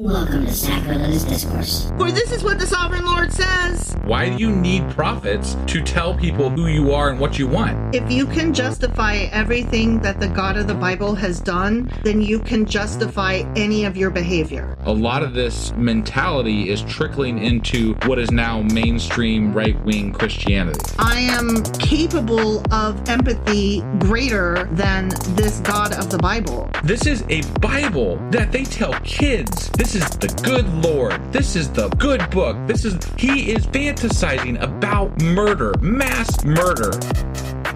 Welcome to Sacrilegious Discourse. For this is what the Sovereign Lord says. Why do you need prophets to tell people who you are and what you want? If you can justify everything that the God of the Bible has done, then you can justify any of your behavior. A lot of this mentality is trickling into what is now mainstream right-wing Christianity. I am capable of empathy greater than this God of the Bible. This is a Bible that they tell kids. This is the good Lord. This is the good book. He is fantasizing about murder, mass murder.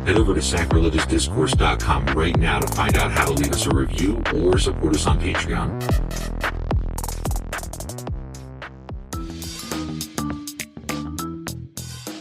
Head over to sacrilegiousdiscourse.com right now to find out how to leave us a review or support us on Patreon.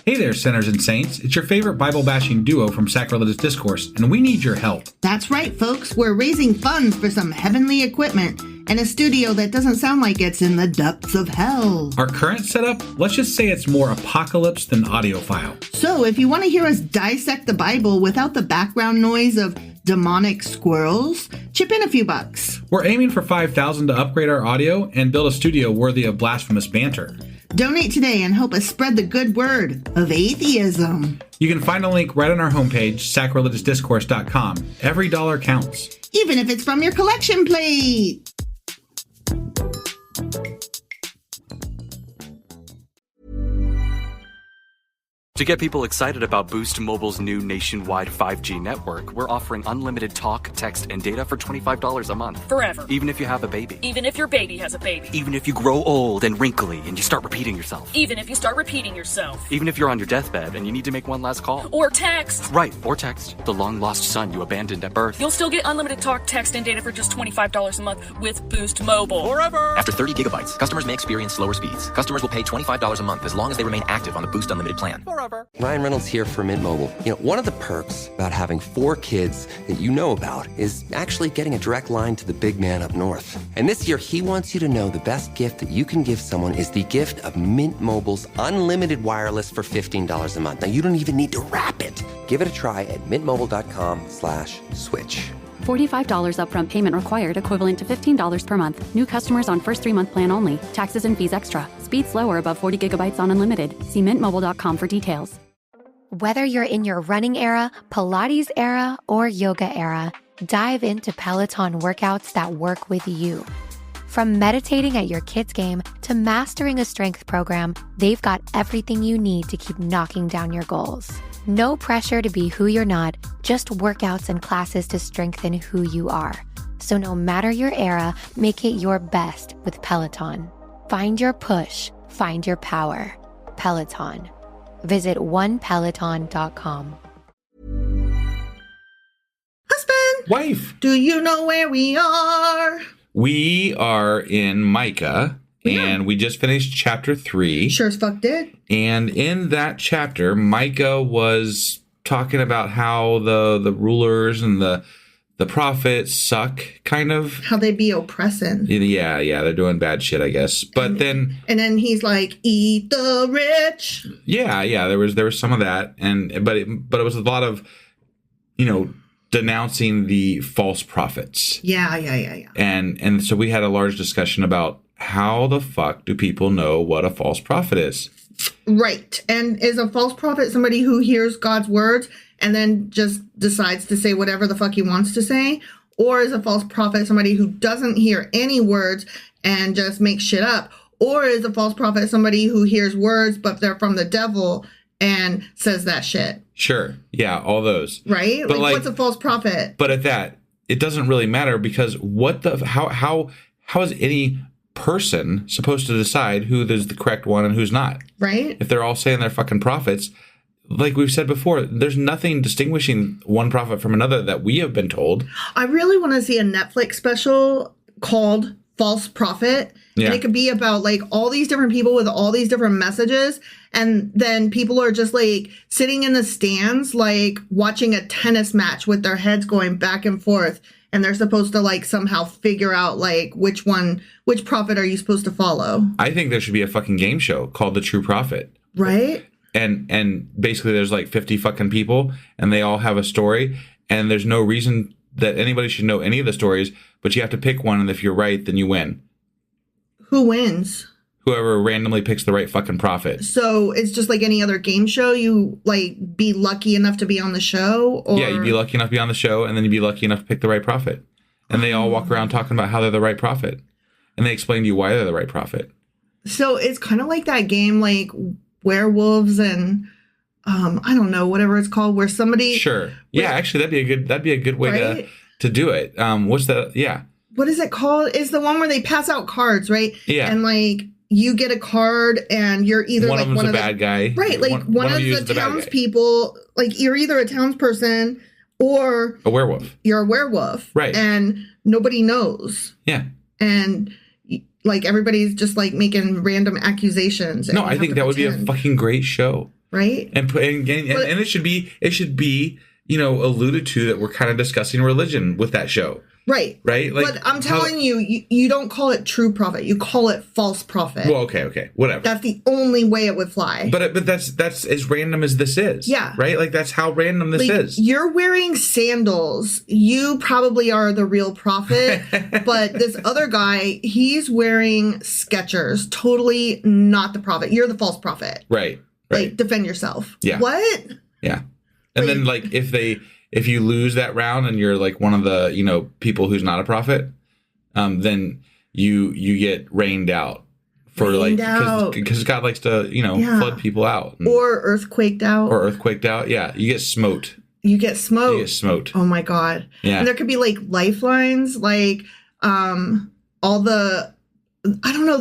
Hey there, sinners and saints. It's your favorite Bible-bashing duo from Sacrilegious Discourse, and we need your help. That's right, folks. We're raising funds for some heavenly equipment and a studio that doesn't sound like it's in the depths of hell. Our current setup, let's just say it's more apocalypse than audiophile. So if you want to hear us dissect the Bible without the background noise of demonic squirrels, chip in a few bucks. We're aiming for $5,000 to upgrade our audio and build a studio worthy of blasphemous banter. Donate today and help us spread the good word of atheism. You can find a link right on our homepage, sacrilegiousdiscourse.com. Every dollar counts. Even if it's from your collection plate. To get people excited about Boost Mobile's new nationwide 5G network, we're offering unlimited talk, text, and data for $25 a month. Forever. Even if you have a baby. Even if your baby has a baby. Even if you grow old and wrinkly and you start repeating yourself. Even if you start repeating yourself. Even if you're on your deathbed and you need to make one last call. Or text. Right, or text. The long-lost son you abandoned at birth. You'll still get unlimited talk, text, and data for just $25 a month with Boost Mobile. Forever! After 30 gigabytes, customers may experience slower speeds. Customers will pay $25 a month as long as they remain active on the Boost Unlimited plan. Forever! Ryan Reynolds here for Mint Mobile. You know, one of the perks about having 4 kids that you know about is actually getting a direct line to the big man up north. And this year, he wants you to know the best gift that you can give someone is the gift of Mint Mobile's unlimited wireless for $15 a month. Now, you don't even need to wrap it. Give it a try at mintmobile.com/switch. $45 upfront payment required, equivalent to $15 per month. New customers on first 3-month plan only. Taxes and fees extra. Speed slower above 40 gigabytes on unlimited. See mintmobile.com for details. Whether you're in your running era, Pilates era, or yoga era, dive into Peloton workouts that work with you. From meditating at your kids' game to mastering a strength program, they've got everything you need to keep knocking down your goals. No pressure to be who you're not, just workouts and classes to strengthen who you are. So no matter your era, make it your best with Peloton. Find your push, find your power. Peloton. Visit onepeloton.com. Husband! Wife! Do you know where we are? We are in Micah, and we just finished chapter 3. Sure as fuck did. And in that chapter, Micah was talking about how the rulers and the prophets suck, kind of. How they be oppressing. Yeah, they're doing bad shit, I guess. But then he's like, eat the rich. Yeah, there was some of that, but it was a lot of, denouncing the false prophets. Yeah. And so we had a large discussion about how the fuck do people know what a false prophet is? Right. And is a false prophet somebody who hears God's words and then just decides to say whatever the fuck he wants to say? Or is a false prophet somebody who doesn't hear any words and just makes shit up? Or is a false prophet somebody who hears words, but they're from the devil and says that shit? Sure. Yeah, all those. Right? But what's a false prophet? But at that, it doesn't really matter, because how is any person supposed to decide who is the correct one and who's not? Right? If they're all saying they're fucking prophets. Like we've said before, there's nothing distinguishing one prophet from another that we have been told. I really want to see a Netflix special called False Prophet. Yeah. And it could be about like all these different people with all these different messages. And then people are just like sitting in the stands, like watching a tennis match with their heads going back and forth. And they're supposed to like somehow figure out like which prophet are you supposed to follow? I think there should be a fucking game show called The True Prophet. Right? And basically there's like 50 fucking people and they all have a story, and there's no reason that anybody should know any of the stories, but you have to pick one, and if you're right, then you win. Who wins? Whoever randomly picks the right fucking prophet. So it's just like any other game show. You like be lucky enough to be on the show, or yeah, you'd be lucky enough to be on the show, and then you'd be lucky enough to pick the right prophet. And they all walk around talking about how they're the right prophet, and they explain to you why they're the right prophet. So it's kind of like that game, like Werewolves and I don't know, whatever it's called, where somebody. Sure. Yeah, actually, that'd be a good way right? to do it. What's that? Yeah. What is it called? It's the one where they pass out cards, right? Yeah. And like. You get a card and you're either one like of them's one a of the bad guy. Right, like one of the townspeople, like you're either a townsperson or a werewolf. You're a werewolf. Right. And nobody knows. Yeah. And like everybody's just like making random accusations. No, I think that would be a fucking great show. Right? And it should be, alluded to that we're kind of discussing religion with that show. Right. Like, but I'm telling you don't call it true prophet. You call it false prophet. Well, okay, whatever. That's the only way it would fly. But that's as random as this is. Yeah. Right? Like, that's how random this is. You're wearing sandals. You probably are the real prophet. But this other guy, he's wearing Skechers. Totally not the prophet. You're the false prophet. Right. Like, defend yourself. Yeah. What? Yeah. And then, like, if you lose that round and you're like one of the, people who's not a prophet, then you get rained out because God likes to, flood people out. Or earthquaked out. Yeah. You get smote. You get smote. Oh my God. Yeah. And there could be like lifelines, like there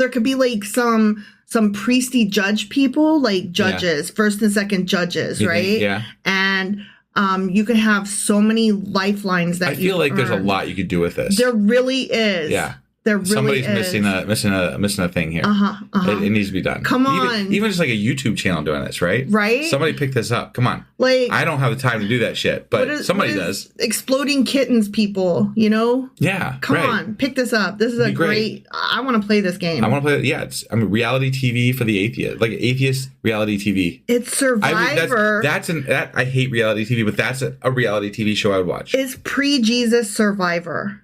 could be like some priesty judge people, like judges, first and second judges, right? Yeah. And you could have so many lifelines that I feel like there's a lot you could do with this. There really is. Yeah. There really Somebody's is. missing a thing here. It needs to be done. Come on. Even just like a YouTube channel doing this, right? Right. Somebody pick this up. Come on. Like, I don't have the time to do that shit, but somebody does. Exploding kittens, people. Yeah. Come on, pick this up. This is a great. I want to play this game. I want to play it. Yeah, it's reality TV for the atheist, like atheist reality TV. It's Survivor. I hate reality TV, but that's a reality TV show I would watch. It's pre-Jesus Survivor.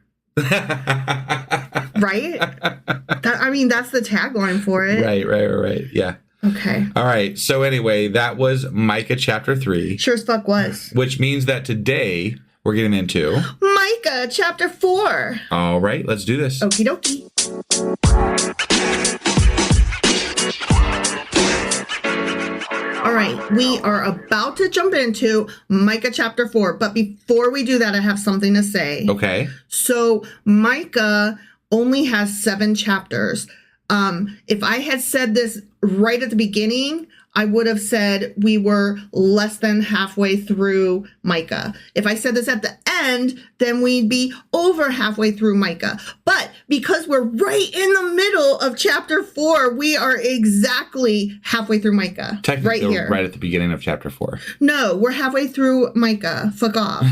Right? That's the tagline for it. Right. Yeah. Okay. All right. So anyway, that was Micah chapter 3. Sure as fuck was. Which means that today we're getting into Micah chapter 4. All right. Let's do this. Okie dokie. All right, we are about to jump into Micah chapter 4, but before we do that, I have something to say. Okay. So Micah only has 7 chapters. If I had said this right at the beginning, I would have said we were less than halfway through Micah. If I said this at the end, then we'd be over halfway through Micah. But because we're right in the middle of chapter 4, we are exactly halfway through Micah. Technically, right here. Right at the beginning of chapter 4. No, we're halfway through Micah. Fuck off.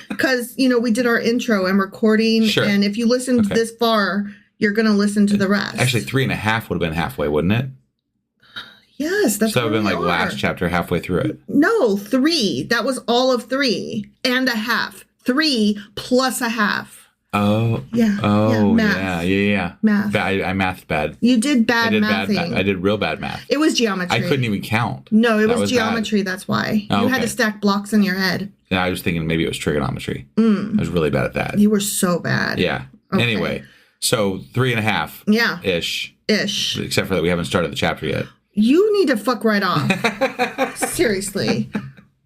Because we did our intro and recording. Sure. And if you listened this far, you're going to listen to the rest. Actually, 3.5 would have been halfway, wouldn't it? Yes, that's so. It would have been like are. last chapter, halfway through it. No, 3. That was all of 3 and a half. 3 plus a half. Oh. Yeah. Oh, math. Yeah. Math. I mathed bad. You did bad mathing. I did real bad math. It was geometry. I couldn't even count. No, it was geometry. Bad. That's why. Oh, you had to stack blocks in your head. Yeah, I was thinking maybe it was trigonometry. I was really bad at that. You were so bad. Yeah. Okay. Anyway, so 3.5. Yeah. Ish. Except for that we haven't started the chapter yet. You need to fuck right off. Seriously.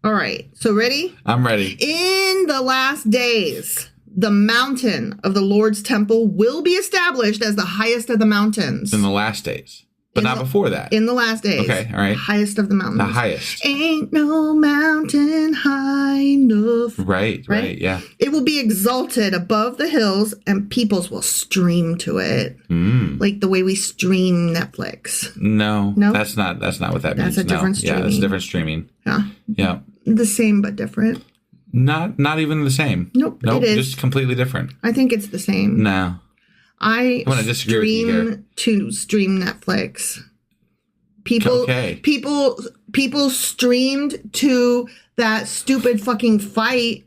All right. So ready? I'm ready. In the last days, the mountain of the Lord's temple will be established as the highest of the mountains. In the last days. But not before that. In the last days. Okay, all right. Highest of the mountains. The highest. Ain't no mountain high enough. Right, yeah. It will be exalted above the hills and peoples will stream to it. Like the way we stream Netflix. No. That's not what that means. That's a different streaming. Yeah, that's different streaming. Yeah. The same but different. Not even the same. Nope, it is. Just completely different. I think it's the same. No. I'm going to disagree with you here. To stream Netflix. People streamed to that stupid fucking fight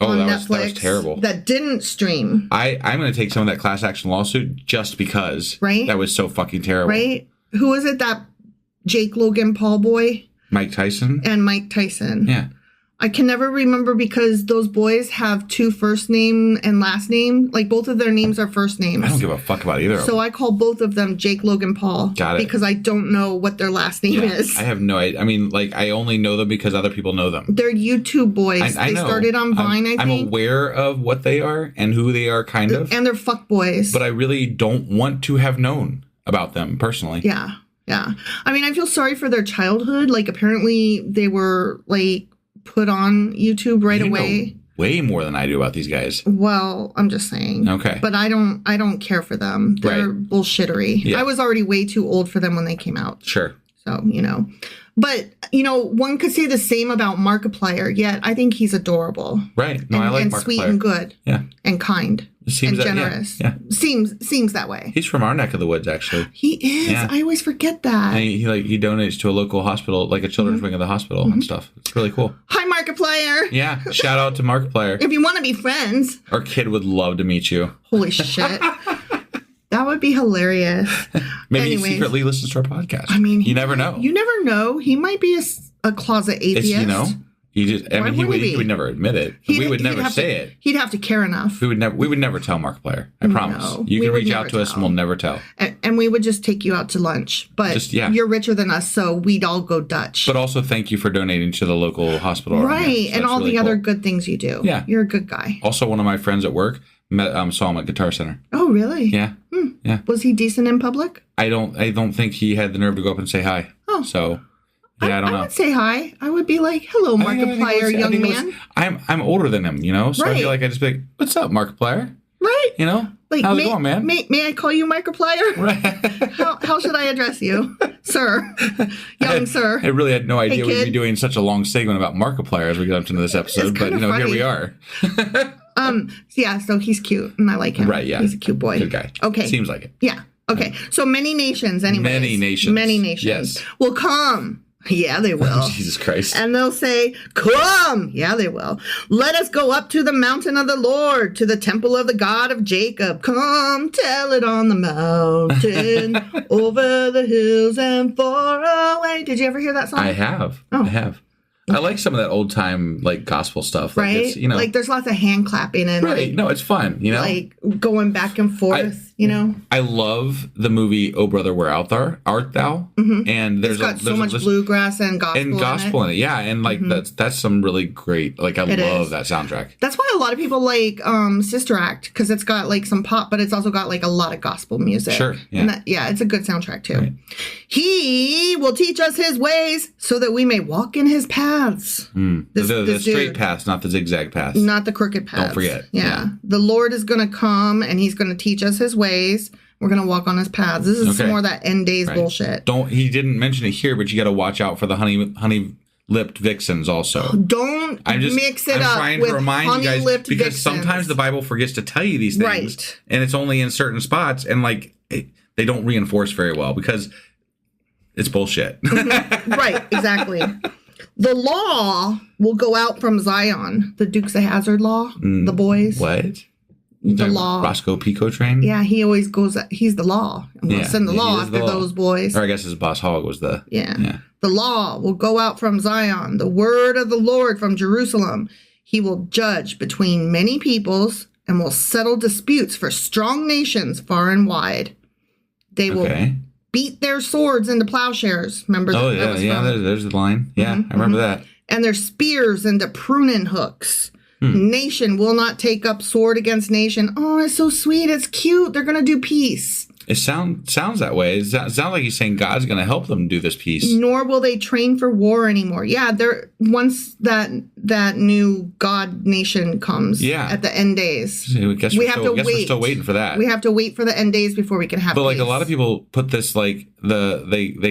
on that Netflix was terrible. that didn't stream. I'm going to take some of that class action lawsuit just because that was so fucking terrible. Right? Who was it? That Jake Logan Paul boy? Mike Tyson? And Mike Tyson. Yeah. I can never remember because those boys have 2 first name and last name. Like, both of their names are first names. I don't give a fuck about either of them. So I call both of them Jake Logan Paul. Got it. Because I don't know what their last name is. I have no idea. I mean, like, I only know them because other people know them. They're YouTube boys. I they know. started on Vine, I think. I'm aware of what they are and who they are, kind of. And they're fuck boys. But I really don't want to have known about them personally. Yeah. Yeah. I mean, I feel sorry for their childhood. Like, apparently they were, like, put on YouTube right away. Know way more than I do about these guys. Well, I'm just saying. Okay. But I don't care for them. They're bullshittery. Yeah. I was already way too old for them when they came out. Sure. So, But, one could say the same about Markiplier, yet I think he's adorable. Right. No, I like and Markiplier. Sweet and good. Yeah. And kind. Seems and generous. Yeah. Seems that way. He's from our neck of the woods, actually. He is. Yeah. I always forget that. And he donates to a local hospital, like a children's wing of the hospital and stuff. It's really cool. Hi, Markiplier. Yeah. Shout out to Markiplier. If you want to be friends. Our kid would love to meet you. Holy shit. That would be hilarious. Maybe he secretly listens to our podcast. I mean, you never know. You never know. He might be a closet atheist. He would never admit it. We would never say it. He'd have to care enough. We would never tell Markiplier. I promise. No, you can reach out to us and we'll never tell. And we would just take you out to lunch. But you're richer than us, so we'd all go Dutch. But also thank you for donating to the local hospital. Right. So and all really the other good things you do. Yeah. You're a good guy. Also, one of my friends at work saw him at Guitar Center. Oh, really? Yeah. Yeah. Was he decent in public? I don't think he had the nerve to go up and say hi. Oh. So yeah, I don't know. I would say hi. I would be like, "Hello, Markiplier, young man." I'm older than him, so I feel like I just be like, "What's up, Markiplier?" Right. Like, how's it going, man? May I call you Markiplier? Right. How should I address you, sir? Young sir. I really had no idea we'd be doing such a long segment about Markiplier as we get up to this episode, but here we are. Yeah. So he's cute, and I like him. Right. Yeah. He's a cute boy. Good guy. Okay. Seems like it. Yeah. Okay. So many nations, anyways. Many nations. Yes. Will come. Yeah, they will. Jesus Christ. And they'll say, "Come." Yeah, they will. "Let us go up to the mountain of the Lord, to the temple of the God of Jacob. Come, tell it on the mountain, over the hills and far away." Did you ever hear that song? I have. Oh. I have. I like some of that old time gospel stuff. Like right? It's, there's lots of hand clapping and right. No, it's fun. Like going back and forth. I love the movie "Oh Brother, Where Art Thou?" Mm-hmm. And there's so much bluegrass and gospel. In it. Yeah, and that's some really great. I love that soundtrack. That's why a lot of people like Sister Act, because it's got some pop, but it's also got a lot of gospel music. Sure. Yeah. And it's a good soundtrack too. Right. He will teach us his ways so that we may walk in his paths. The straight paths, not the zigzag paths. Not the crooked paths. Don't forget. Yeah. The Lord is going to come and he's going to teach us his ways. We're going to walk on his paths. This is some more of that end days bullshit. He didn't mention it here, but you got to watch out for the honey-lipped vixens also. Don't mix it up. I'm trying to remind you guys because vixens. Sometimes the Bible forgets to tell you these things. Right. And it's only in certain spots and they don't reinforce very well because it's bullshit. Right, exactly. The law will go out from Zion. The Dukes of Hazzard law. The boys. What? The law. Roscoe Pico train? Yeah, he always goes, he's the law. And we'll send the law after those boys. Or I guess his boss hog was the... Yeah. The law will go out from Zion. The word of the Lord from Jerusalem. He will judge between many peoples and will settle disputes for strong nations far and wide. They will beat their swords into plowshares. Remember that? Oh, yeah. There's the line. Yeah, I remember that. And their spears into pruning hooks. Nation will not take up sword against nation. Oh, it's so sweet. It's cute. They're going to do peace. It sounds that way. It sounds like he's saying God's going to help them do this peace. Nor will they train for war anymore. Yeah, once that new God nation comes at the end days. We're still waiting for that. We have to wait for the end days before we can have peace. A lot of people put this they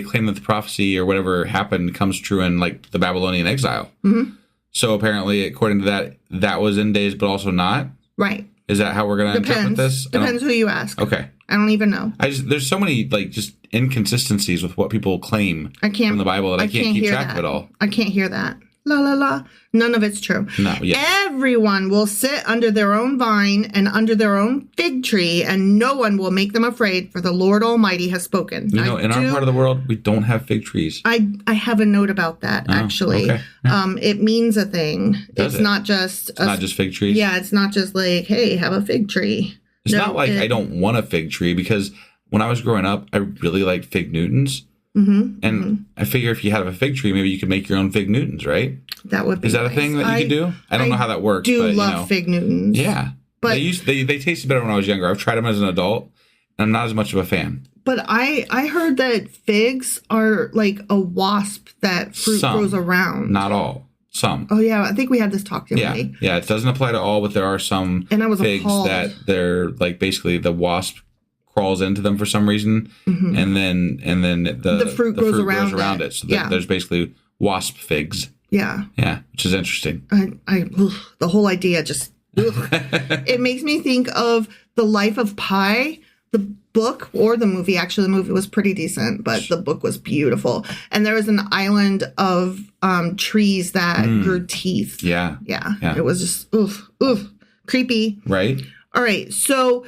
claim that the prophecy or whatever happened comes true in the Babylonian Exile. Mm-hmm. So apparently, according to that was in days, but also not. Right. Is that how we're going to interpret this? Depends who you ask. Okay. I don't even know. There's so many just inconsistencies with what people claim from the Bible that I can't keep track of it all. I can't hear that. la la la. None of it's true. No, yeah. Everyone will sit under their own vine and under their own fig tree, and no one will make them afraid, for the Lord Almighty has spoken. You know, in our part of the world, we don't have fig trees. I have a note about that, actually. Okay. Yeah. It means a thing. Does not just... It's not just fig trees? Yeah, it's not just like, hey, have a fig tree. It's not like I don't want a fig tree, because when I was growing up, I really liked fig Newtons. And I figure if you have a fig tree, maybe you could make your own fig Newtons, right? That would be Is that nice. a thing that you could do? I don't know how that works. I do but, love fig Newtons. Yeah. But they tasted better when I was younger. I've tried them as an adult, and I'm not as much of a fan. But I heard that figs are like a wasp that fruit grows around. Not all. Some. Oh, yeah. I think we had this talk, didn't we? Yeah, it doesn't apply to all, but there are some figs that they're like basically the wasp crawls into them for some reason, and then the fruit grows around it. So there's basically wasp figs. Yeah. Yeah, which is interesting. The whole idea just... It makes me think of The Life of Pi, the book, or the movie. Actually, the movie was pretty decent, but the book was beautiful. And there was an island of trees that grew teeth. Yeah. It was just, creepy. Right. All right. So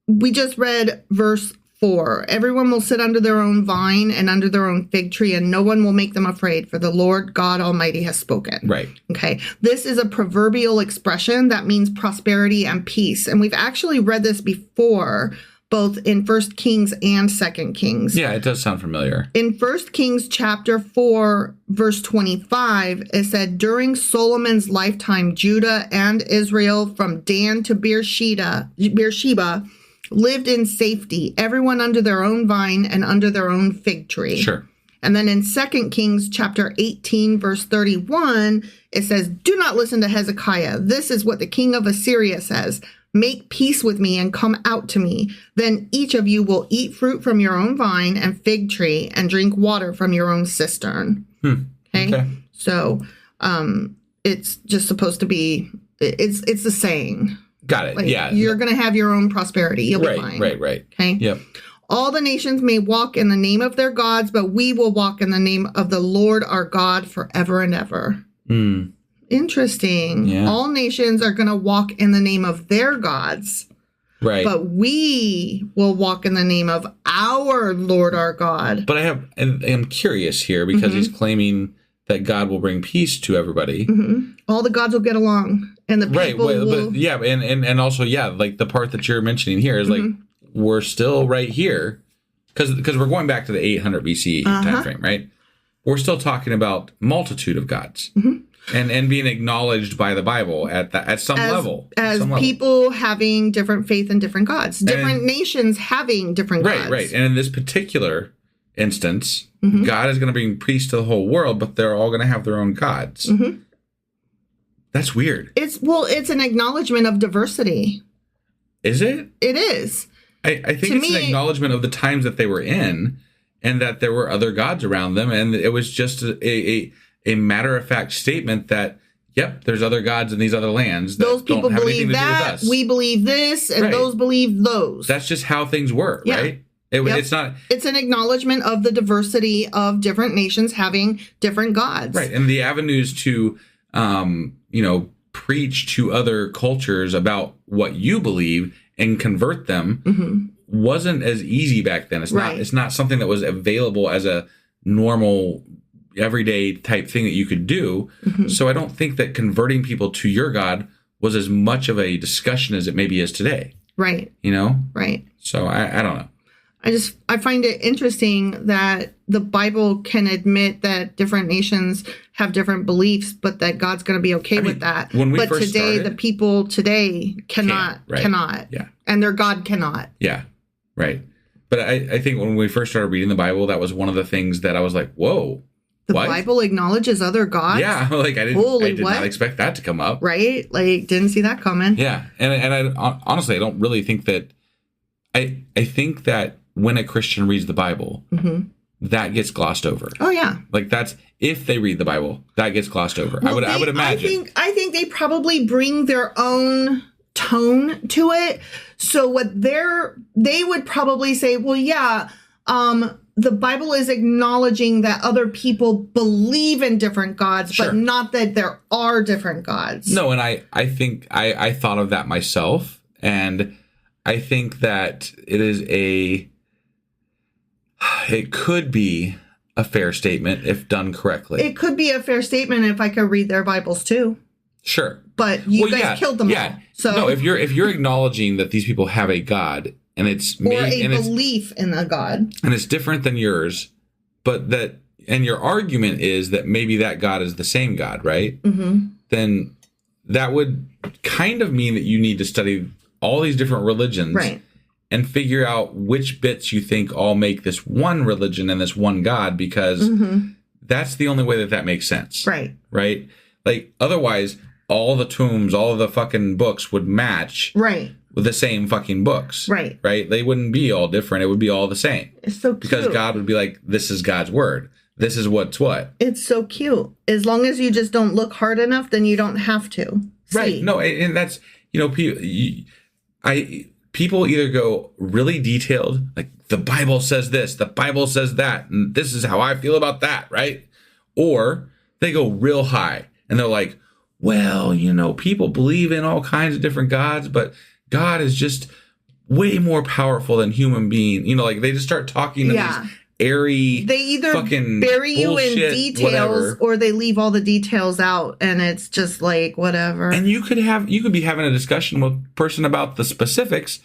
we just read verse 4. Everyone will sit under their own vine and under their own fig tree, and no one will make them afraid, for the Lord God Almighty has spoken. Right. Okay. This is a proverbial expression that means prosperity and peace. And we've actually read this before, both in 1 Kings and 2 Kings. Yeah, it does sound familiar. In 1 Kings chapter 4, verse 25, it said, during Solomon's lifetime, Judah and Israel from Dan to Beersheba lived in safety, everyone under their own vine and under their own fig tree. Sure. And then in 2 Kings chapter 18, verse 31, it says, do not listen to Hezekiah. This is what the king of Assyria says. Make peace with me and come out to me. Then each of you will eat fruit from your own vine and fig tree and drink water from your own cistern. Okay. So it's just supposed to be, it's the saying. Got it. Like, yeah. You're going to have your own prosperity. You'll be fine. Right. Okay. Yep. All the nations may walk in the name of their gods, but we will walk in the name of the Lord our God forever and ever. Interesting. Yeah. All nations are going to walk in the name of their gods. Right. But we will walk in the name of our Lord our God. But I'm curious here, because he's claiming that God will bring peace to everybody. All the gods will get along. And the people will... But yeah, and also, yeah, like the part that you're mentioning here is like, we're still right here, because we're going back to the 800 BCE time frame, right? We're still talking about multitude of gods. And being acknowledged by the Bible at some level. As people having different faith in different gods. Different nations having different gods. Right. And in this particular instance, God is going to bring peace to the whole world, but they're all going to have their own gods. That's weird. It's an acknowledgement of diversity. Is it? It is. I think it's an acknowledgement of the times that they were in, and that there were other gods around them, and it was just a matter-of-fact statement that, yep, there's other gods in these other lands that those people don't have believe anything to that, do with us. We believe this, and those believe those. That's just how things were, right? It's not... It's an acknowledgement of the diversity of different nations having different gods. Right, and the avenues to, preach to other cultures about what you believe and convert them wasn't as easy back then. It's not something that was available as a normal everyday type thing that you could do. So I don't think that converting people to your God was as much of a discussion as it maybe is today. Right. Right. So I don't know. I find it interesting that the Bible can admit that different nations have different beliefs, but that God's going to be okay with that. But today, the people today cannot. Yeah. And their God cannot. Yeah. Right. But I think when we first started reading the Bible, that was one of the things that I was like, whoa. The Bible acknowledges other gods? Yeah. Like I did not expect that to come up. Right. Like didn't see that coming. Yeah. And I honestly, I don't really think that, I think that when a Christian reads the Bible, that gets glossed over. Oh yeah. Like that's, if they read the Bible, that gets glossed over. Well, I would imagine. I think they probably bring their own tone to it. So what they would probably say, well, yeah, the Bible is acknowledging that other people believe in different gods, Sure. but not that there are different gods. No, and I think I thought of that myself, and I think that it could be a fair statement if done correctly. It could be a fair statement if I could read their Bibles too. Sure. But you guys killed them all. So no, if you're acknowledging that these people have a God and it's or a belief in a God, and it's different than yours, but that, and your argument is that maybe that God is the same God, right? Mm-hmm. Then that would kind of mean that you need to study all these different religions, right, and figure out which bits you think all make this one religion and this one God, because that's the only way that makes sense, right? Right? Like otherwise, all the tombs, all of the fucking books would match, right, with the same fucking books. Right. Right? They wouldn't be all different. It would be all the same. It's so cute. Because God would be like, this is God's word. This is what's what. It's so cute. As long as you just don't look hard enough, then you don't have to. Right. No, and that's, people either go really detailed, like the Bible says this, the Bible says that, and this is how I feel about that, right? Or they go real high and they're like, well, people believe in all kinds of different gods, but God is just way more powerful than human being. Like they just start talking to these airy, they either fucking bury you in bullshit, details whatever. Or they leave all the details out, and it's just like whatever. And you could be having a discussion with a person about the specifics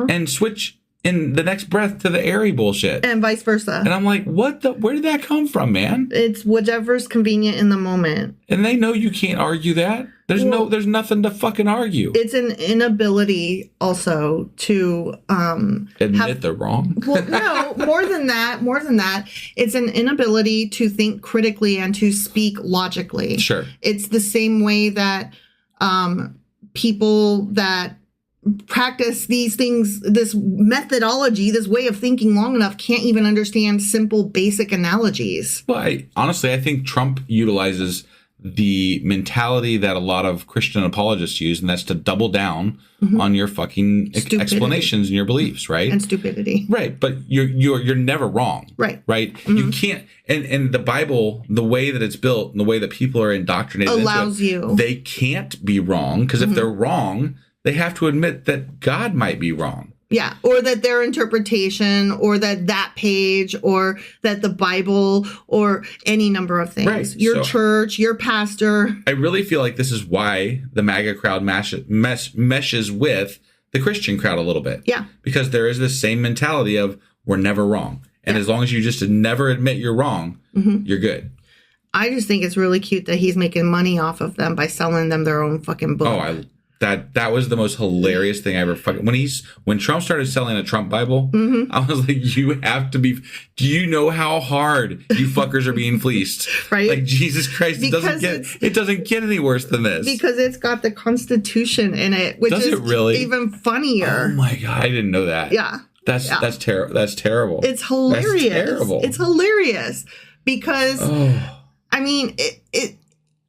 and switch in the next breath to the airy bullshit. And vice versa. And I'm like, where did that come from, man? It's whatever's convenient in the moment. And they know you can't argue that. There's nothing to fucking argue. It's an inability also to admit they're wrong. Well, no, more than that, it's an inability to think critically and to speak logically. Sure. It's the same way that people that practice these things, this methodology, this way of thinking long enough, can't even understand simple, basic analogies. Well, I think Trump utilizes the mentality that a lot of Christian apologists use, and that's to double down on your fucking explanations and your beliefs, right? And stupidity. Right, but you're never wrong. Right. Right? You can't, and the Bible, the way that it's built and the way that people are indoctrinated allows into it, they can't be wrong, because if they're wrong, they have to admit that God might be wrong. Yeah, or that their interpretation, or that page, or that the Bible, or any number of things. Right. Your church, your pastor. I really feel like this is why the MAGA crowd meshes with the Christian crowd a little bit. Yeah. Because there is this same mentality of we're never wrong. And as long as you just never admit you're wrong, you're good. I just think it's really cute that he's making money off of them by selling them their own fucking book. Oh, that was the most hilarious thing I ever fucking... When Trump started selling a Trump Bible, I was like, you have to be... Do you know how hard you fuckers are being fleeced? Right? Like, Jesus Christ, it doesn't get any worse than this. Because it's got the Constitution in it, which is even funnier. Oh my God, I didn't know that. Yeah. That's terrible. That's terrible. It's hilarious. That's terrible. It's hilarious because, I mean,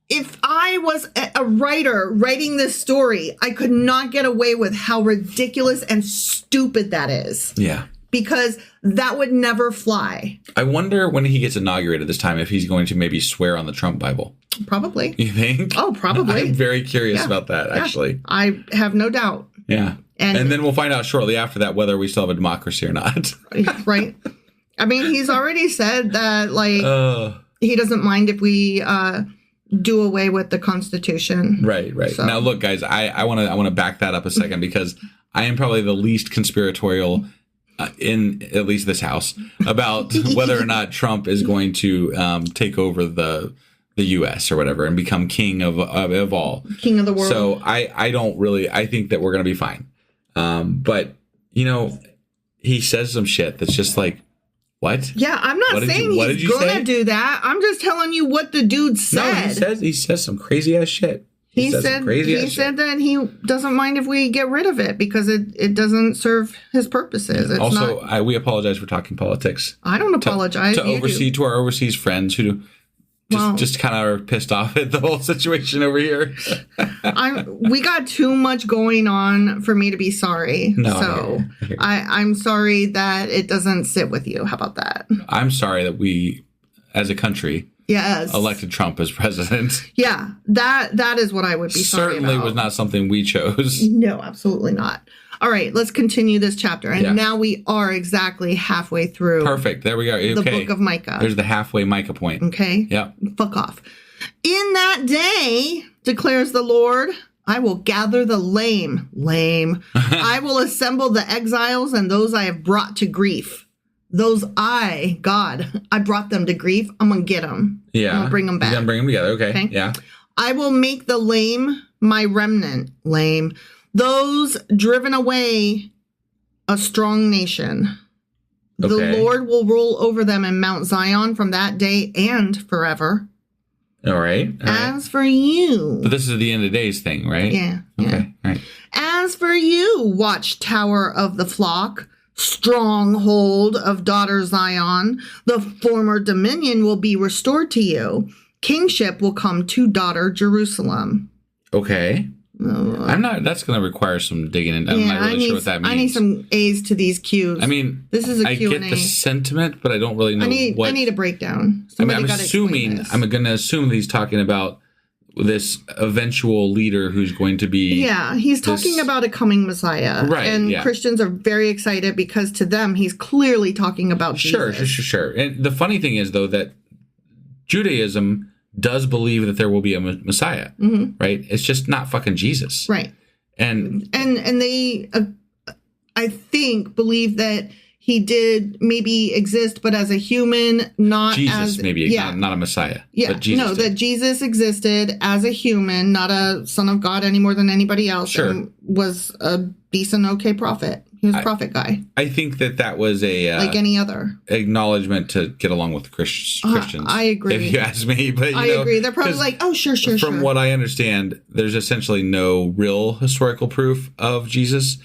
if I was a writer writing this story, I could not get away with how ridiculous and stupid that is. Yeah. Because that would never fly. I wonder when he gets inaugurated this time if he's going to maybe swear on the Trump Bible. Probably. You think? Oh, probably. I'm very curious about that, actually. I have no doubt. Yeah. And then we'll find out shortly after that whether we still have a democracy or not. Right. I mean, he's already said that, he doesn't mind if we do away with the Constitution. Right. So. Now, look, guys, I want to back that up a second because I am probably the least conspiratorial in at least this house about whether or not Trump is going to take over the U.S. or whatever and become king of all. King of the world. So I think that we're going to be fine. But, he says some shit that's just like, what? Yeah, I'm not saying he's going to do that. I'm just telling you what the dude said. No, he says some crazy ass shit. He said that he doesn't mind if we get rid of it because it doesn't serve his purposes. It's also, we apologize for talking politics. I don't apologize. To our overseas friends who Just kind of pissed off at the whole situation over here. We got too much going on for me to be sorry. No, so I'm sorry that it doesn't sit with you. How about that? I'm sorry that we, as a country, elected Trump as president. Yeah, that is what I would be sorry Certainly about. was not something we chose. No, absolutely not. All right, let's continue this chapter. And now we are exactly halfway through. Perfect. There we go. Okay. The book of Micah. There's the halfway Micah point. Okay. Yep. Fuck off. In that day, declares the Lord, I will gather the lame. I will assemble the exiles and those I have brought to grief. Those I brought them to grief. I'm going to get them. Yeah. I'm going to bring them back. You're going to bring them together. Okay. Yeah. I will make the lame my remnant. Those driven away, a strong nation. The Lord will rule over them in Mount Zion from that day and forever. All right. As for you. But this is the end of days thing, right? Yeah. Okay. All right. As for you, watchtower of the flock, stronghold of daughter Zion, the former dominion will be restored to you. Kingship will come to daughter Jerusalem. Okay. That's going to require some digging in. I'm not really sure what that means. I need some A's to these Q's. I mean, this is a Q&A. I get the sentiment, but I don't really know I need a breakdown. I'm going to assume he's talking about this eventual leader who's going to be. Yeah, he's talking about a coming Messiah. Right. And Christians are very excited because to them, he's clearly talking about Jesus. Sure. And the funny thing is, though, that Judaism does believe that there will be a Messiah, right? It's just not fucking Jesus. Right. And they, I think, believe that he did maybe exist, but as a human, not Jesus, as... not a Messiah. Yeah, but Jesus that Jesus existed as a human, not a son of God any more than anybody else. Sure. And was a decent, okay prophet. He was a prophet guy. I think that was a... like any other. Acknowledgement to get along with the Christians. I agree. If you ask me. But I agree. They're probably like, oh, sure. From what I understand, there's essentially no real historical proof of Jesus.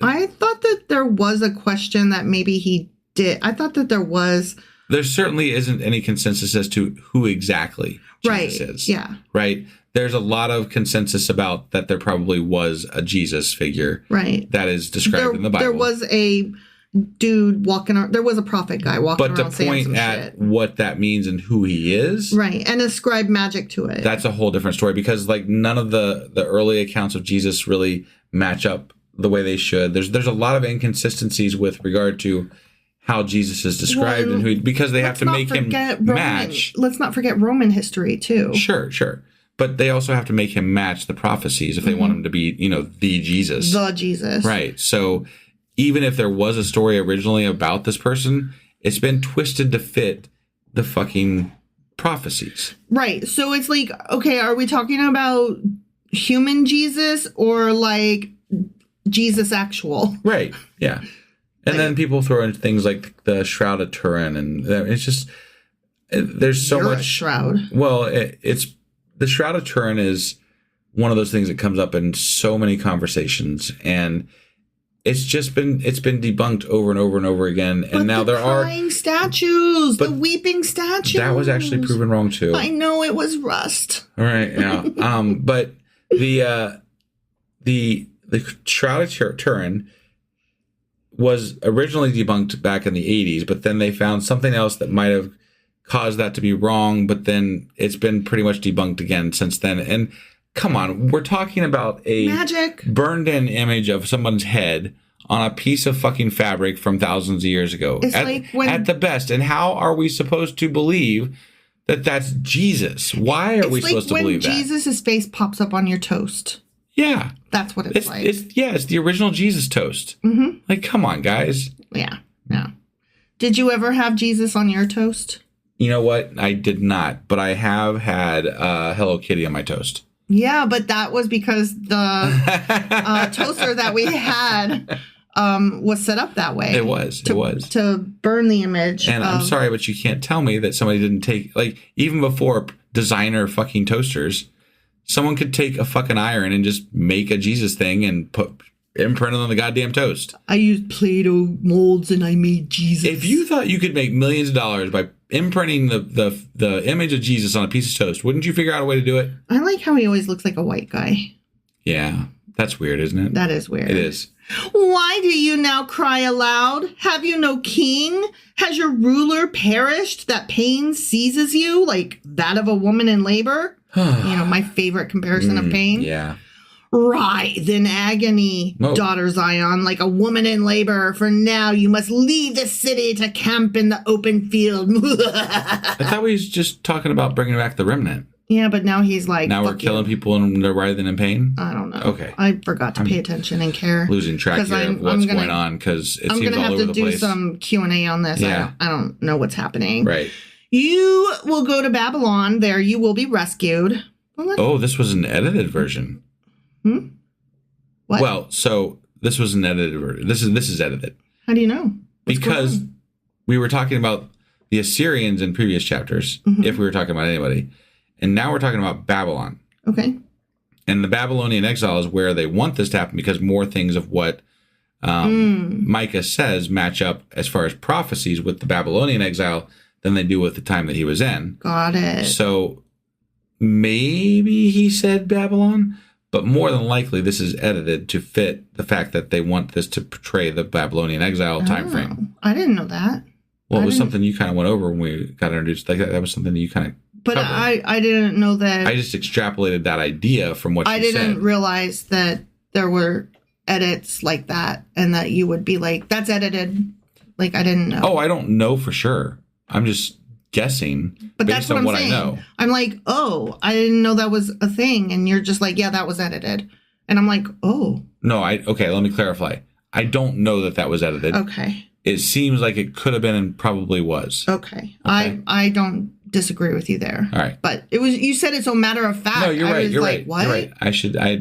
I thought that there was a question that maybe he did. I thought that there was. There certainly isn't any consensus as to who exactly Jesus is. Yeah. Right. There's a lot of consensus about that there probably was a Jesus figure. Right. That is described in the Bible. There was a dude walking around. There was a prophet guy walking around. But to point at what that means and who he is. Right. And ascribe magic to it. That's a whole different story because like none of the early accounts of Jesus really match up the way they should. There's a lot of inconsistencies with regard to how Jesus is described and who, because they have to make him match. Let's not forget Roman history too. Sure. But they also have to make him match the prophecies if they want him to be, the Jesus. The Jesus. Right. So even if there was a story originally about this person, it's been twisted to fit the fucking prophecies. Right. So it's like, okay, are we talking about human Jesus or like Jesus actual? Right. Yeah. And then people throw in things like the Shroud of Turin, and it's just there's so much shroud. Well, it's the Shroud of Turin is one of those things that comes up in so many conversations, and it's been debunked over and over and over again. And but now there are crying statues, the weeping statues. That was actually proven wrong too. I know it was rust. All right. Yeah. But the Shroud of Turin was originally debunked back in the 80s, but then they found something else that might have caused that to be wrong, but then it's been pretty much debunked again since then. And come on, we're talking about a magic burned in image of someone's head on a piece of fucking fabric from thousands of years ago. It's at the best. And how are we supposed to believe that that's Jesus? Why are we supposed to believe that? It's like when Jesus' face pops up on your toast. Yeah. That's what it's like. It's the original Jesus toast. Mm-hmm. Like, come on, guys. Yeah. Did you ever have Jesus on your toast? You know what? I did not, but I have had Hello Kitty on my toast. Yeah, but that was because the toaster that we had was set up that way. It was. To burn the image. And I'm sorry, but you can't tell me that somebody didn't take, like, even before designer fucking toasters, someone could take a fucking iron and just make a Jesus thing and imprinted on the goddamn toast. I used Play-Doh molds and I made Jesus. If you thought you could make millions of dollars by imprinting the image of Jesus on a piece of toast, wouldn't you figure out a way to do it? I like how he always looks like a white guy. Yeah, that's weird, isn't it? That is weird. It is. Why do you now cry aloud? Have you no king? Has your ruler perished that pain seizes you like that of a woman in labor? My favorite comparison of pain. Yeah. Writhe in agony, daughter Zion, like a woman in labor. For now you must leave the city to camp in the open field. I thought we was just talking about bringing back the remnant. Yeah, but now he's like, now we're killing people and they're writhing in pain? I don't know. Okay. I forgot to pay attention and care. Losing track here of what's going on because it seems all over the place. I'm going to have to do some Q&A on this. Yeah. I don't know what's happening. Right. You will go to Babylon. There you will be rescued. Oh, this was an edited version. What? Well, so this was an edited version. This is edited. How do you know? Because we were talking about the Assyrians in previous chapters, if we were talking about anybody. And now we're talking about Babylon. Okay. And the Babylonian exile is where they want this to happen because more things of what Micah says match up as far as prophecies with the Babylonian exile than they do with the time that he was in. Got it. So maybe he said Babylon, but more than likely this is edited to fit the fact that they want this to portray the Babylonian exile time frame. I didn't know that. Well, it was something you kind of went over when we got introduced. Like that was something that you kind of But I didn't know that. I just extrapolated that idea from what you said. I didn't realize that there were edits like that and that you would be like, that's edited. Like, I didn't know. Oh, I don't know for sure. I'm just guessing based on what I know. I'm like, oh, I didn't know that was a thing. And you're just like, yeah, that was edited. And I'm like, oh. No, okay, let me clarify. I don't know that was edited. Okay. It seems like it could have been and probably was. Okay. I don't disagree with you there. All right. But it was, you said it so matter of fact. No, you're right. You're right. What? You're right.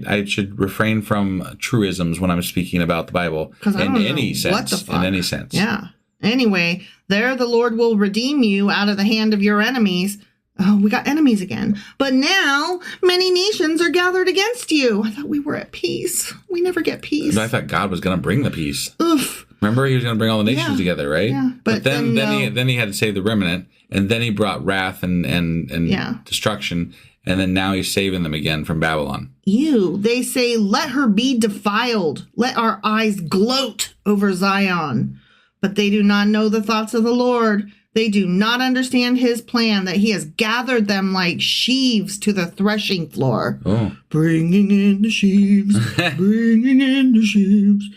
I should refrain from truisms when I'm speaking about the Bible in any sense. In any sense. Yeah. Anyway, there the Lord will redeem you out of the hand of your enemies. Oh, we got enemies again. But now many nations are gathered against you. I thought we were at peace. We never get peace. I thought God was going to bring the peace. Oof. Remember, he was going to bring all the nations together, right? Yeah. But then he had to save the remnant, and then he brought wrath and destruction, and then now he's saving them again from Babylon. They say, let her be defiled. Let our eyes gloat over Zion. But they do not know the thoughts of the Lord. They do not understand his plan, that he has gathered them like sheaves to the threshing floor. Oh. Bringing in the sheaves, bringing in the sheaves.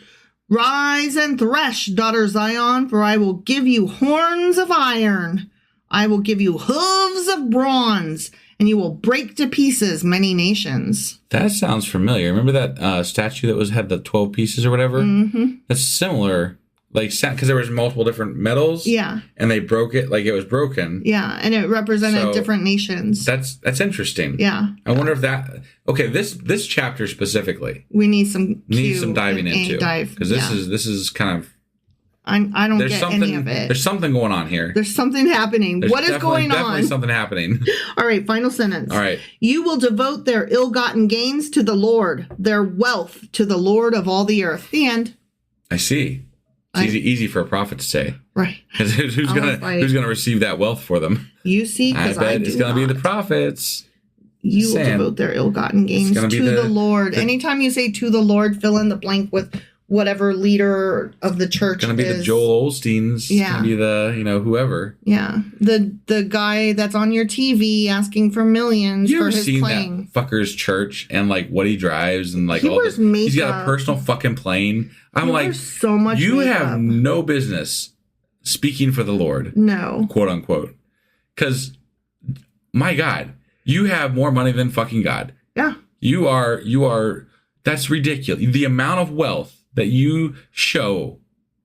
Rise and thresh, daughter Zion, for I will give you horns of iron. I will give you hooves of bronze, and you will break to pieces many nations. That sounds familiar. Remember that statue that had the 12 pieces or whatever? Mm-hmm. That's similar. Like, because there was multiple different metals. Yeah. And they broke it like it was broken. Yeah, and it represented different nations. That's interesting. Yeah. I wonder if that... Okay, this chapter specifically... We need some diving into. Because this is kind of... I don't get any of it. There's something going on here. There's something happening. What is going on? Definitely something happening. All right, final sentence. All right. You will devote their ill-gotten gains to the Lord, their wealth to the Lord of all the earth. The end. I see. It's easy for a prophet to say. Right. Because who's gonna receive that wealth for them? You see, because I bet it's going to be the prophets. You will devote their ill-gotten gains to the Lord. Anytime you say to the Lord, fill in the blank with whatever leader of the church is. It's going to be the Joel Osteens. Yeah. It's going to be the, whoever. Yeah. The guy that's on your TV asking for millions for his plane. You ever seen that fucker's church and, what he drives and, he all this? Makeup. He's got a personal fucking plane. I'm like, so much you makeup. have no business speaking for the Lord. No. Quote, unquote. Because, my God, you have more money than fucking God. Yeah. You are, that's ridiculous. The amount of wealth that you show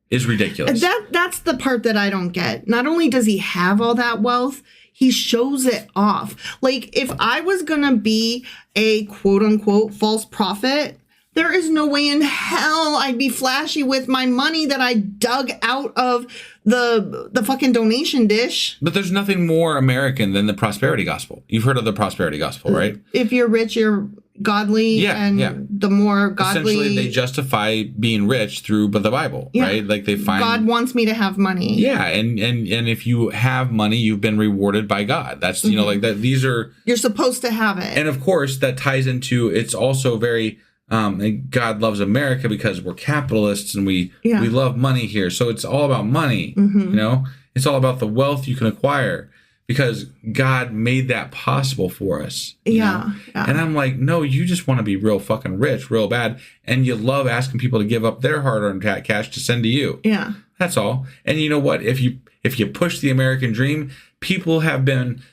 is ridiculous. That's the part that I don't get. Not only does he have all that wealth, he shows it off. Like, if I was going to be a quote-unquote false prophet, there is no way in hell I'd be flashy with my money that I dug out of the fucking donation dish. But there's nothing more American than the prosperity gospel. You've heard of the prosperity gospel, right? If you're rich, you're godly and the more godly. Essentially, they justify being rich through the Bible, right? Like they find God wants me to have money. Yeah, and if you have money, you've been rewarded by God. That's you know like that. These are you're supposed to have it, and of course that ties into it's also very. God loves America because we're capitalists and we love money here. So it's all about money. You know, it's all about the wealth you can acquire. Because God made that possible for us. Yeah. And I'm like, no, you just want to be real fucking rich, real bad. And you love asking people to give up their hard-earned cash to send to you. Yeah. That's all. And you know what? If you push the American dream, people have been,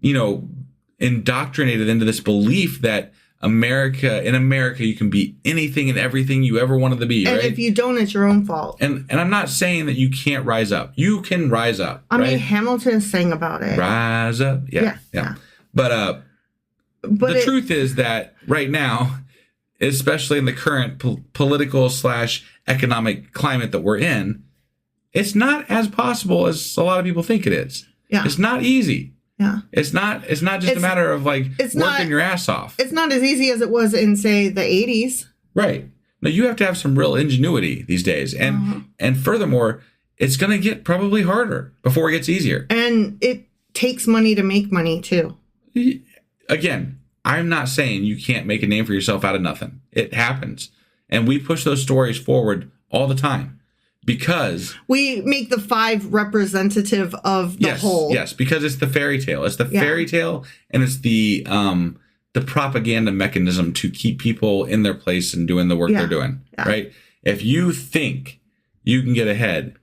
you know, indoctrinated into this belief that in America, you can be anything and everything you ever wanted to be, and right? if you don't, it's your own fault. And I'm not saying that you can't rise up. You can rise up. I mean, Hamilton sang about it. Rise up. Yeah. But the truth is that right now, especially in the current political / economic climate that we're in, it's not as possible as a lot of people think it is. Yeah. It's not easy. Yeah. It's not just a matter of like working your ass off. It's not as easy as it was in, say, the 80s. Right. No, you have to have some real ingenuity these days. And furthermore, it's going to get probably harder before it gets easier. And it takes money to make money, too. Again, I'm not saying you can't make a name for yourself out of nothing. It happens. And we push those stories forward all the time. Because we make the 5 representative of the whole. Yes, because it's the fairy tale. It's the fairy tale, and it's the propaganda mechanism to keep people in their place and doing the work they're doing. Right? If you think you can get ahead,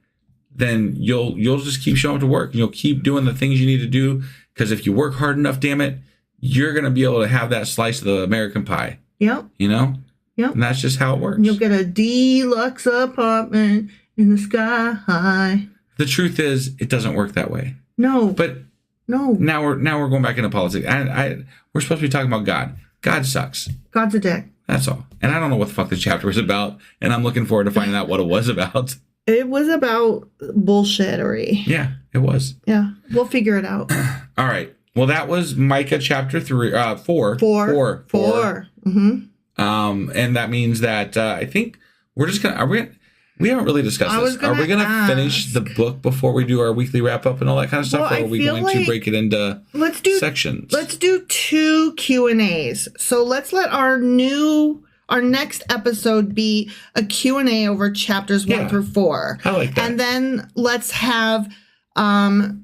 then you'll just keep showing up to work. You'll keep doing the things you need to do. Because if you work hard enough, damn it, you're gonna be able to have that slice of the American pie. Yep. You know? Yep. And that's just how it works. You'll get a deluxe apartment in the sky. The truth is, it doesn't work that way. No. But now we're going back into politics. We're supposed to be talking about God. God sucks. God's a dick. That's all. And I don't know what the fuck this chapter was about. And I'm looking forward to finding out what it was about. It was about bullshittery. Yeah, it was. Yeah, we'll figure it out. All right. Well, that was Micah chapter 4. 4. Mm-hmm. And that means that I think we're just gonna. We haven't really discussed this. Are we going to finish the book before we do our weekly wrap up and all that kind of stuff? Or are we going to break it into sections? Let's do 2 Q&As. So let's let our next episode be a Q&A over chapters 1 through 4. I like that. And then let's have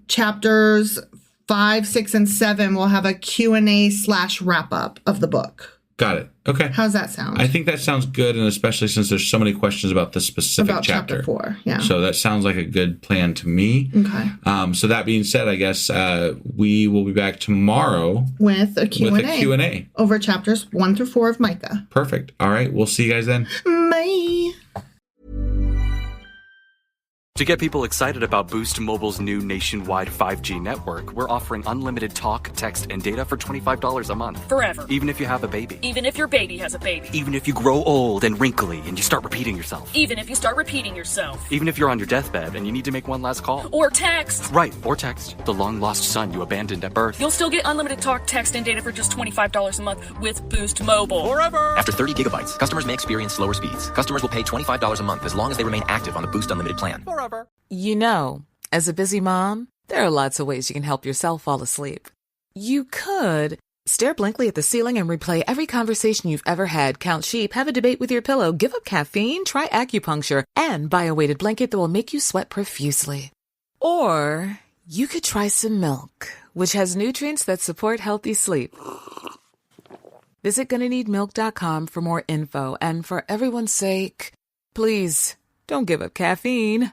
chapters 5, 6, and 7. We'll have a Q&A / wrap up of the book. Got it. Okay. How's that sound? I think that sounds good, and especially since there's so many questions about the specific chapter 4. Yeah. So that sounds like a good plan to me. Okay. So that being said, I guess we will be back tomorrow with a Q&A. Over chapters 1 through 4 of Micah. Perfect. All right. We'll see you guys then. Bye. To get people excited about Boost Mobile's new nationwide 5G network, we're offering unlimited talk, text, and data for $25 a month. Forever. Even if you have a baby. Even if your baby has a baby. Even if you grow old and wrinkly and you start repeating yourself. Even if you start repeating yourself. Even if you're on your deathbed and you need to make one last call. Or text. Right, or text. The long-lost son you abandoned at birth. You'll still get unlimited talk, text, and data for just $25 a month with Boost Mobile. Forever! After 30 gigabytes, customers may experience slower speeds. Customers will pay $25 a month as long as they remain active on the Boost Unlimited plan. Forever. You know, as a busy mom, there are lots of ways you can help yourself fall asleep. You could stare blankly at the ceiling and replay every conversation you've ever had, count sheep, have a debate with your pillow, give up caffeine, try acupuncture, and buy a weighted blanket that will make you sweat profusely. Or you could try some milk, which has nutrients that support healthy sleep. Visit GonnaNeedMilk.com for more info, and for everyone's sake, please don't give up caffeine.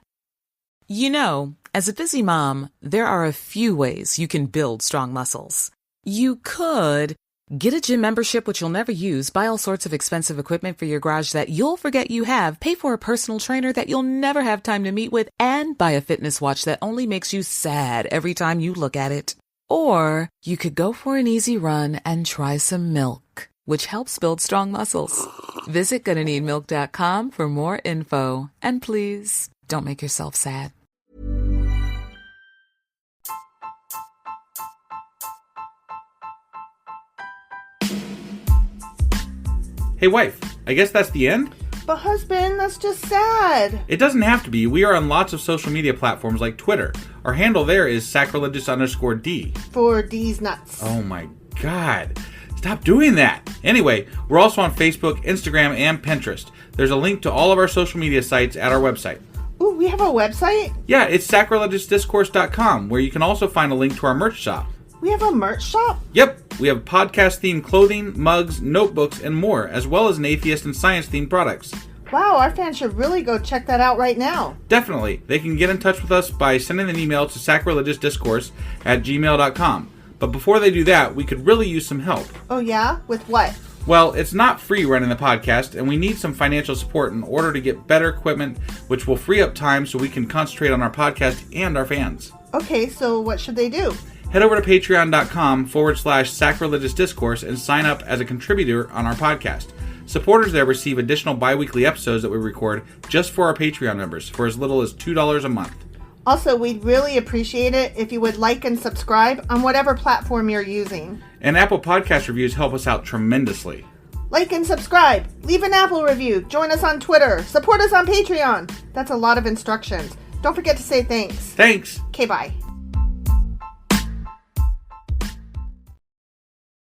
You know, as a busy mom, there are a few ways you can build strong muscles. You could get a gym membership which you'll never use, buy all sorts of expensive equipment for your garage that you'll forget you have, pay for a personal trainer that you'll never have time to meet with, and buy a fitness watch that only makes you sad every time you look at it. Or you could go for an easy run and try some milk, which helps build strong muscles. Visit GonnaNeedMilk.com for more info. And please, don't make yourself sad. Hey, wife, I guess that's the end? But husband, that's just sad. It doesn't have to be. We are on lots of social media platforms like Twitter. Our handle there is sacrilegious_D. For D's nuts. Oh my God. Stop doing that. Anyway, we're also on Facebook, Instagram, and Pinterest. There's a link to all of our social media sites at our website. Ooh, we have a website? Yeah, it's sacrilegiousdiscourse.com, where you can also find a link to our merch shop. We have a merch shop? Yep, we have podcast-themed clothing, mugs, notebooks, and more, as well as an atheist and science-themed products. Wow, our fans should really go check that out right now. Definitely. They can get in touch with us by sending an email to sacrilegiousdiscourse@gmail.com. But before they do that, we could really use some help. Oh yeah? With what? Well, it's not free running the podcast, and we need some financial support in order to get better equipment, which will free up time so we can concentrate on our podcast and our fans. Okay, so what should they do? Head over to patreon.com/sacrilegious discourse and sign up as a contributor on our podcast. Supporters there receive additional bi-weekly episodes that we record just for our Patreon members for as little as $2 a month. Also, we'd really appreciate it if you would like and subscribe on whatever platform you're using. And Apple Podcast reviews help us out tremendously. Like and subscribe. Leave an Apple review. Join us on Twitter. Support us on Patreon. That's a lot of instructions. Don't forget to say thanks. Thanks. Okay, bye.